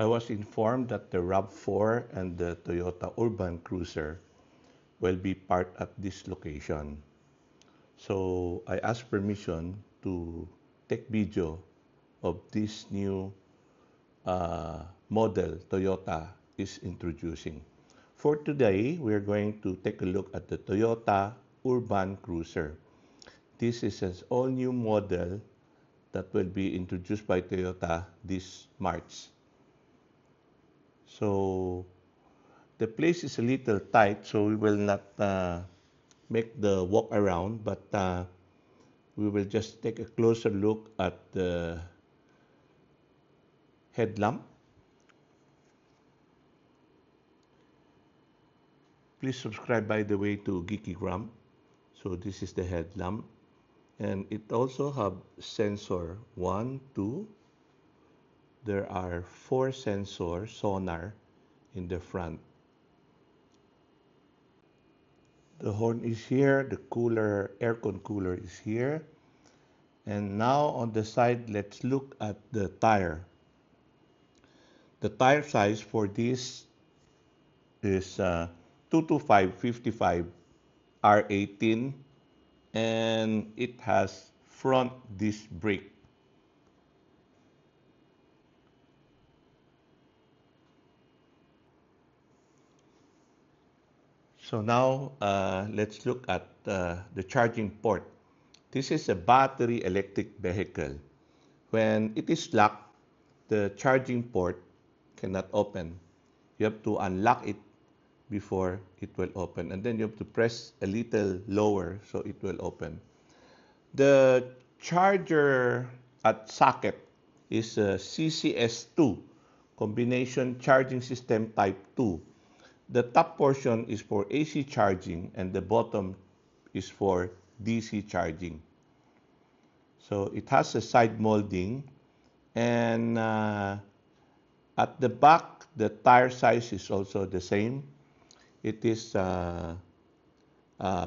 I was informed that the RAV4 and the Toyota Urban Cruiser will be part at this location. So I asked permission to take video of this new model Toyota is introducing. For today, we're going to take a look at the Toyota Urban Cruiser. This is an all-new model that will be introduced by Toyota this March. So the place is a little tight, so we will not make the walk around, but we will just take a closer look at the headlamp. Please subscribe, by the way, to Geekygram. So this is the headlamp, and it also have sensor 1, 2. There are 4 sensor sonar in the front. The horn is here, the cooler, aircon cooler is here. And now on the side, let's look at the tire. The tire size for this is 225/55 R18, and it has front disc brake. So now let's look at the charging port. This is a battery electric vehicle. When it is locked, the charging port cannot open. You have to unlock it before it will open, and then you have to press a little lower so it will open. The charger at socket is a CCS2, combination charging system type 2. The top portion is for AC charging and the bottom is for DC charging. So it has a side molding, and at the back the tire size is also the same. It is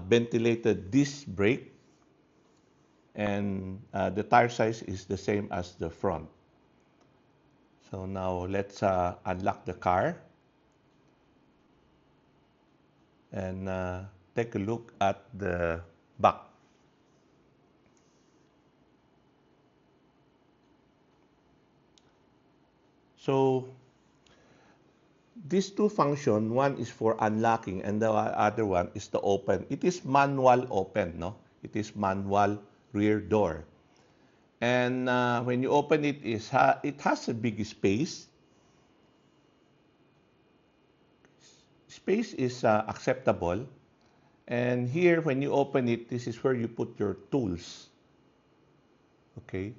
ventilated disc brake, and the tire size is the same as the front. So now let's unlock the car and take a look at the back. So these two functions, one is for unlocking and the other one is to open. It is manual open, no? It is manual rear door. And when you open it, it has a big space. Space is acceptable. And here, when you open it, this is where you put your tools. Okay?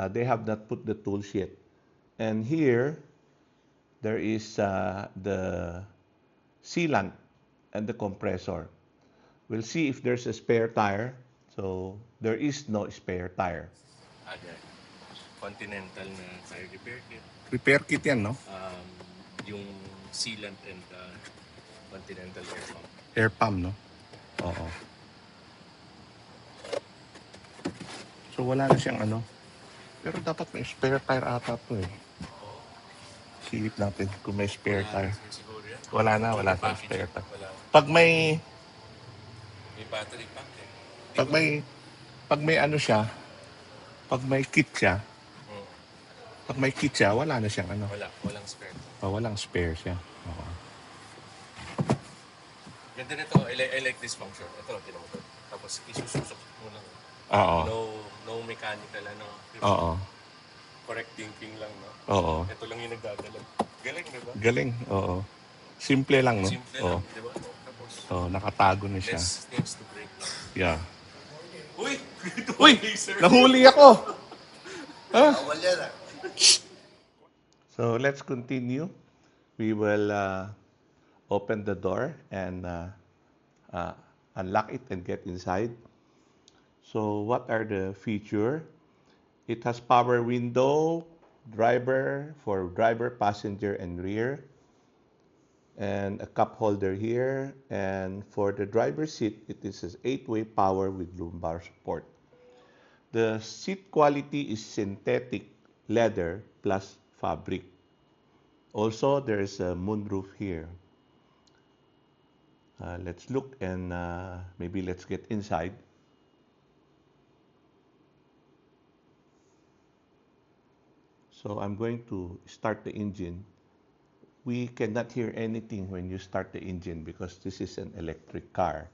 They have not put the tools yet. And here, there is the sealant and the compressor. We'll see if there's a spare tire. So there is no spare tire. Ada Continental na tire repair kit. Repair kit yan, no? Yung sealant and Continental air pump. Air pump, no? Oo. So wala na siyang ano. Pero dapat may spare tire ata to eh. Silip natin kung may spare tire. Wala na, wala sa spare tire. Pag may battery pack eh. Pag may ano siya, pag may kit siya, wala na siyang ano. Walang spare. Walang spare siya. Oo. Ganda nito. I like this function. Ito, tinan mo to. Tapos isususok mo lang. Oo. No mechanical ano. Oo. Correct thinking lang, no? Oo. Ito lang yung nagdadala. Galing, di ba? Galing, oo. Simple lang, no? Simple lang, di ba? Tapos, nakatago na siya. less things to break. Yeah. Uy! Uy! Nahuli ako! Ha? So, let's continue. We will open the door and unlock it and get inside. So, what are the features? It has power window, driver for driver, passenger, and rear, and a cup holder here. And for the driver's seat, it is an 8-way power with lumbar support. The seat quality is synthetic leather plus fabric. Also, there's a moonroof here. Let's look and maybe let's get inside. So I'm going to start the engine. We cannot hear anything when you start the engine because this is an electric car.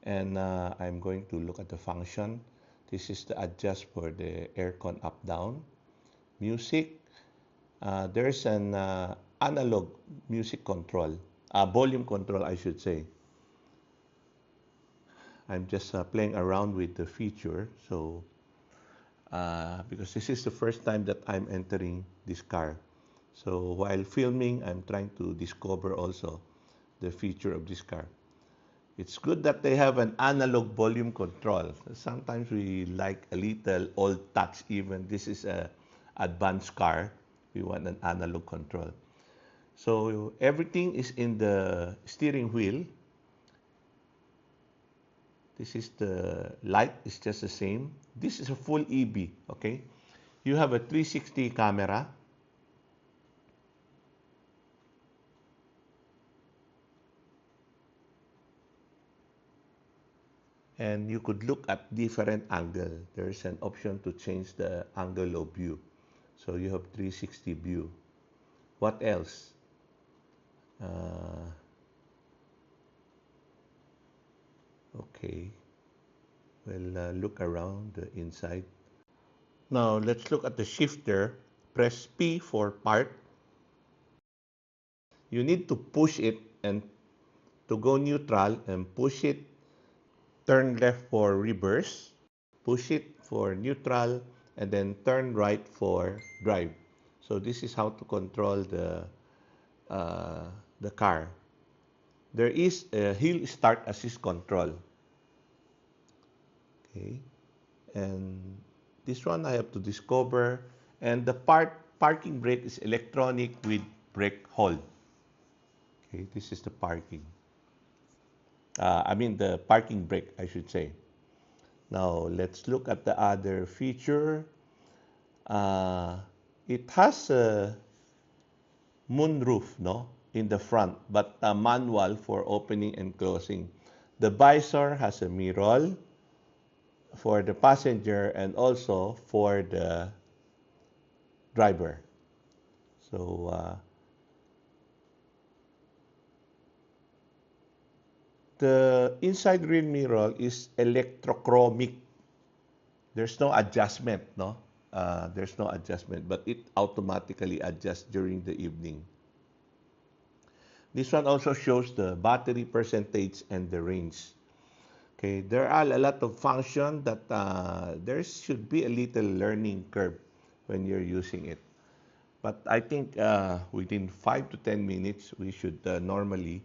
And I'm going to look at the function. This is the adjust for the aircon up down. Music. There's an analog music control, volume control, I should say. I'm just playing around with the feature. So because this is the first time that I'm entering this car. So while filming, I'm trying to discover also the feature of this car. It's good that they have an analog volume control. Sometimes we like a little old touch even. This is a advanced car. We want an analog control. So everything is in the steering wheel. This is the light is just the same. This is a full EV, okay? You have a 360 camera. And you could look at different angle. There's an option to change the angle of view. So you have 360 view. What else? Okay. We'll look around the inside. Now let's look at the shifter. Press P for park. You need to push it and to go neutral and push it. Turn left for reverse. Push it for neutral and then turn right for drive. So this is how to control the car. There is a hill start assist control. Okay, and this one I have to discover. And the parking brake is electronic with brake hold. Okay, this is the parking. I mean the parking brake, I should say. Now let's look at the other feature. It has a moonroof, no, in the front, but a manual for opening and closing. The visor has a mirror for the passenger and also for the driver. So the inside rear mirror is electrochromic. There's no adjustment, no? There's no adjustment, but it automatically adjusts during the evening. This one also shows the battery percentage and the range. Okay, there are a lot of functions that there should be a little learning curve when you're using it. But I think within 5 to 10 minutes, we should normally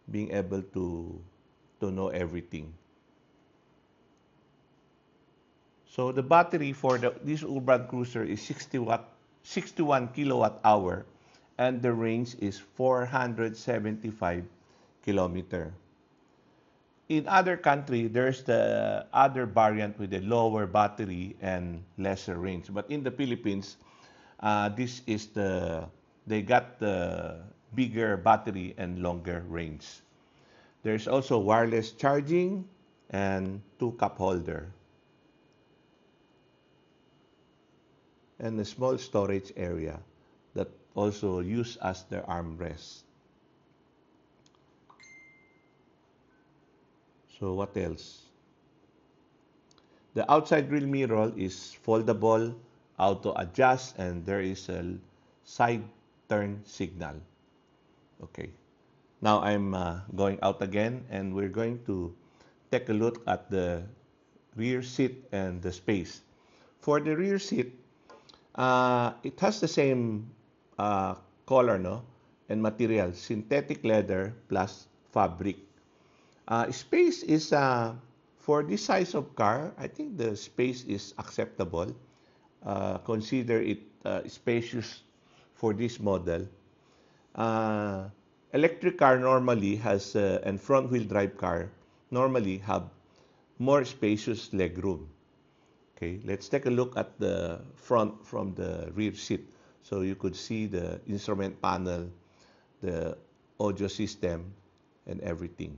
being able to know everything. So the battery for this urban cruiser is 61 kilowatt hour, and the range is 475 kilometer. In other country, there's the other variant with a lower battery and lesser range. But in the Philippines, this is they got the bigger battery and longer range. There's also wireless charging and 2-cup holder. And a small storage area that also used as the armrest. So what else? The outside rear mirror is foldable, auto adjust, and there is a side turn signal. Okay. Now I'm going out again, and we're going to take a look at the rear seat and the space. For the rear seat, it has the same color, no, and material, synthetic leather plus fabric. Space is for this size of car, I think the space is acceptable. Consider it spacious for this model. Electric car normally has and front wheel drive car normally have more spacious legroom. Okay, let's take a look at the front from the rear seat. So you could see the instrument panel, the audio system, and everything.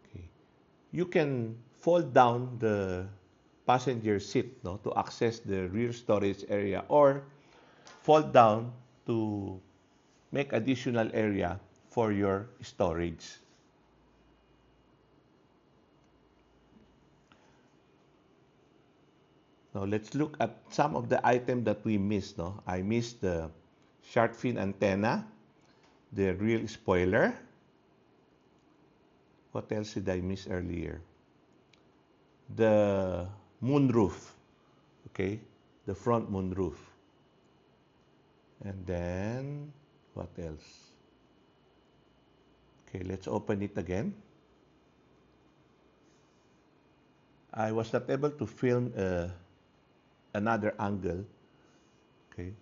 Okay. You can fold down the passenger seat, no, to access the rear storage area, or fold down to make additional area for your storage. Now let's look at some of the items that we missed. No, I missed the shark fin antenna, the rear spoiler. What else did I miss earlier? The moonroof. Okay, the front moonroof. And then what else? Okay, let's open it again. I was not able to film another angle. Okay,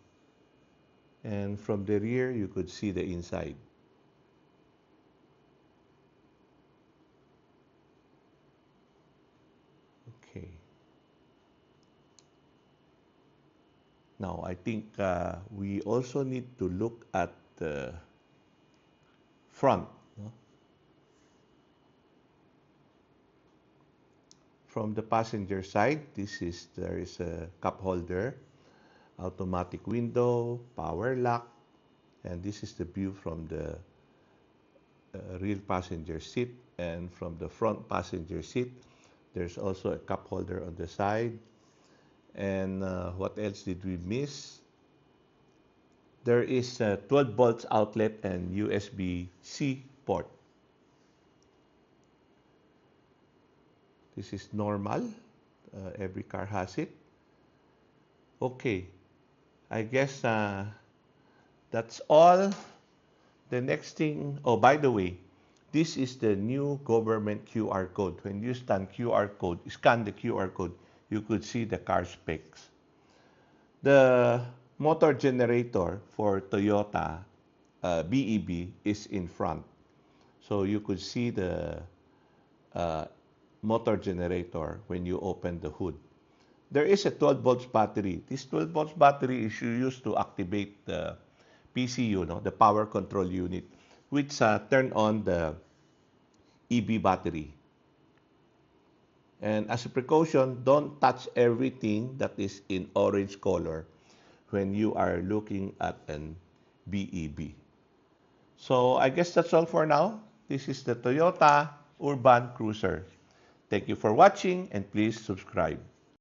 and from the rear you could see the inside. Okay. Now I think we also need to look at the front. No? From the passenger side, there is a cup holder, automatic window, power lock, and this is the view from the rear passenger seat. And from the front passenger seat, there's also a cup holder on the side. And what else did we miss? There is a 12 volts outlet and USB-C port. This is normal. Every car has it. Okay, I guess that's all. The next thing, oh, by the way, this is the new government QR code. When you scan the QR code, you could see the car specs. The motor generator for Toyota BEV is in front. So you could see the motor generator when you open the hood. There is a 12 volts battery. This 12 volts battery is used to activate the PCU, no, the power control unit, which turn on the EV battery. And as a precaution, don't touch everything that is in orange color when you are looking at an BEV. So I guess that's all for now. This is the Toyota Urban Cruiser. Thank you for watching and please subscribe.